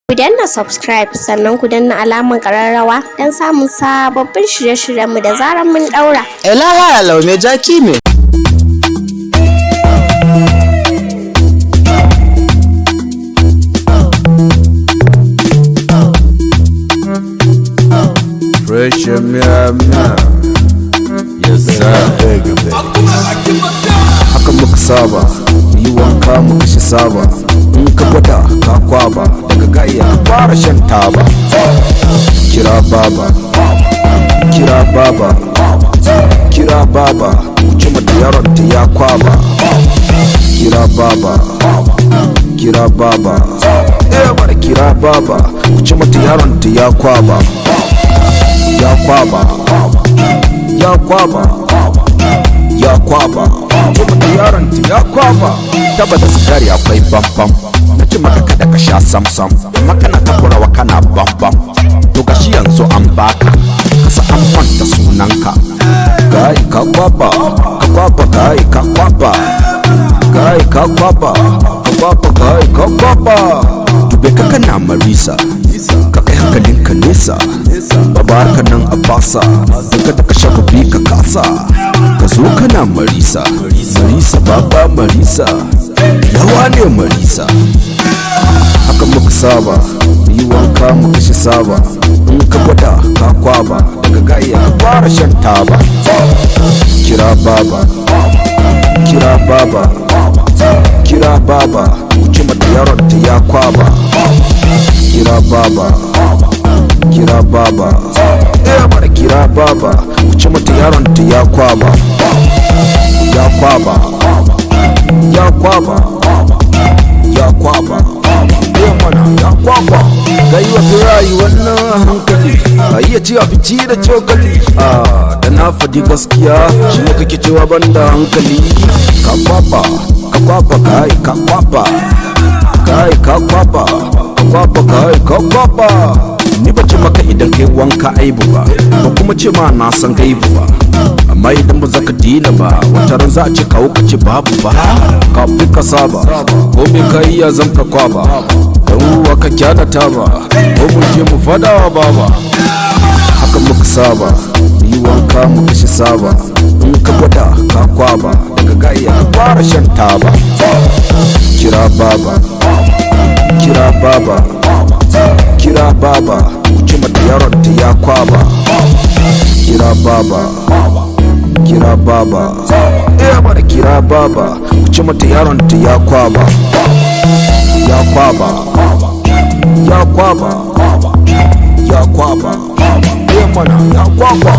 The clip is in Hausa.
Ku danna subscribe sannan ku danna alamar ƙararrawa don samun sababbin shirye-shiryenmu da zarar mun ɗaura. Elaha lau me jaki me. Fresh mia. Yes sir. Haka muka saba, yi wanka muka shi saba. In ka gwada ka kwaba, daga gaya ka fara shan taba. Kira baba, kira baba, kira baba, wuce mata yaron ta ya kwaba. Kira baba, kira baba, bara kira baba, wuce mata yaron ta ya kwaba. Ya kwaba, ya kwaba, ya kwaba, wuce mata yaron ta ya kwaba. Tabbata sigari akwai bambam, nace maka kada ka sha samsam, amma kana takurawa kana bambam. To gashi yanzu an baka, kasa an manta sunanka. Gai ka kwaba, ka kwaba, gai ka kwaba, gai ka kwaba, ka kwaba, gai ka kwaba. Dube ka kana marisa, ka kai hankalinka nesa, babar ka nan a basa, daga da ka shafa bi ka kasa. Ka zo kana marisa, marisa baba marisa, yawa ne marisa. Haka muka saba, yi wanka muka shi saba. In ka gwada ka kwaba, daga gaya ka fara shan taba. Kira baba, kira baba, kira baba, wuce mata yaron ta ya kwaba. Kira baba, kira baba, bara kira baba, wuce mata yaron ta ya kwaba. Ya kwaba, ya kwaba, ya kwaba, mana ya kwaba. Kai wa firayi wannan hankali, a iya ci abinci da cokali. Da na faɗi gaskiya shi ne kake cewa banda hankali. Ka kwaba, ka kwaba, kai ka kwaba, kai ka kwaba, ka kwaba, kai ka kwaba. Ni ba ce maka idan kai wanka aibu ba, ba kuma ce ma na san gaibu ba. Amma idan ba za ka dina ba, wata ran za a ce kawo ka ce babu ba. Kafin ka saba, ko me ka iya zan ka kwaba. Dan uwa ka kyanata ba, ko mu je mu fada wa baba. Haka muka saba, yi wanka muka shi saba. In ka gwada ka kwaba, daga gaya ka fara shan taba. Kira baba, kira baba, kira baba, wuce mata yaron ta ya kwaba. Kira baba, kira baba, bara kira baba, wuce mata yaron ta ya kwaba. Ya kwaba, ya kwaba, ya kwaba, mana ya kwaba.